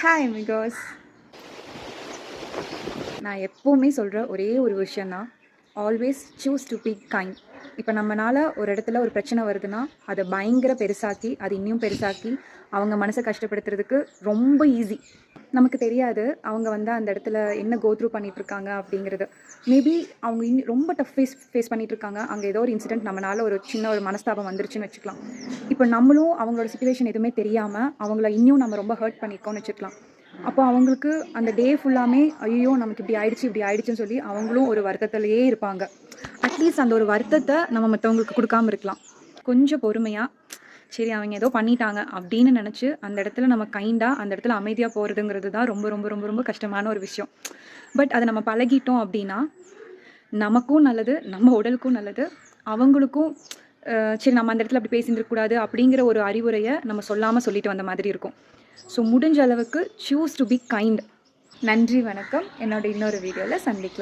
Hi amigos. நான் எப்போவுமே சொல்கிற ஒரே ஒரு விஷயந்தான், always choose to be kind. இப்போ நம்மளால் ஒரு இடத்துல ஒரு பிரச்சனை வருதுன்னா அதை பயங்கர பெருசாக்கி அது இன்னும் பெருசாக்கி அவங்க மனசை கஷ்டப்படுத்துறதுக்கு ரொம்ப ஈஸி. நமக்கு தெரியாது அவங்க அந்த இடத்துல என்ன கோத்ரூ பண்ணிகிட்ருக்காங்க அப்படிங்கிறது. மேபி அவங்க இன்னும் ரொம்ப டஃப் ஃபேஸ் பண்ணிகிட்ருக்காங்க. அங்கே ஏதோ ஒரு இன்சிடென்ட் நம்மளால் ஒரு சின்ன ஒரு மனஸ்தாபம் வந்துருச்சுன்னு வச்சுக்கலாம். இப்போ நம்மளும் அவங்களோட சுச்சுவேஷன் எதுவுமே தெரியாமல் அவங்கள இன்னும் நம்ம ரொம்ப ஹர்ட் பண்ணியிருக்கோம்னு வச்சுக்கலாம். அப்போ அவங்களுக்கு அந்த டே ஃபுல்லாமே ஐயோ நமக்கு இப்படி ஆயிடுச்சுன்னு சொல்லி அவங்களும் ஒரு வருத்தத்திலேயே இருப்பாங்க. அட்லீஸ்ட் அந்த ஒரு வருத்தத்தை நம்ம மற்றவங்களுக்கு கொடுக்காமல் இருக்கலாம். கொஞ்சம் பொறுமையாக சரி அவங்க ஏதோ பண்ணிட்டாங்க அப்படின்னு நினச்சி அந்த இடத்துல நம்ம கைண்டாக அந்த இடத்துல அமைதியாக போகிறதுங்கிறது தான் ரொம்ப ரொம்ப ரொம்ப ரொம்ப கஷ்டமான ஒரு விஷயம். பட் அதை நம்ம பழகிட்டோம் அப்படின்னா நமக்கும் நல்லது, நம்ம உடலுக்கும் நல்லது, அவங்களுக்கும் சரி நம்ம அந்த இடத்துல அப்படி பேசியிருக்கக்கூடாது அப்படிங்கிற ஒரு அறிவுரையை நம்ம சொல்லாமல் சொல்லிட்டு வந்த மாதிரி இருக்கும். ஸோ முடிஞ்ச அளவுக்கு சூஸ் டு பி கைண்ட். நன்றி, வணக்கம். என்னோட இன்னொரு வீடியோவில் சந்திக்கலாம்.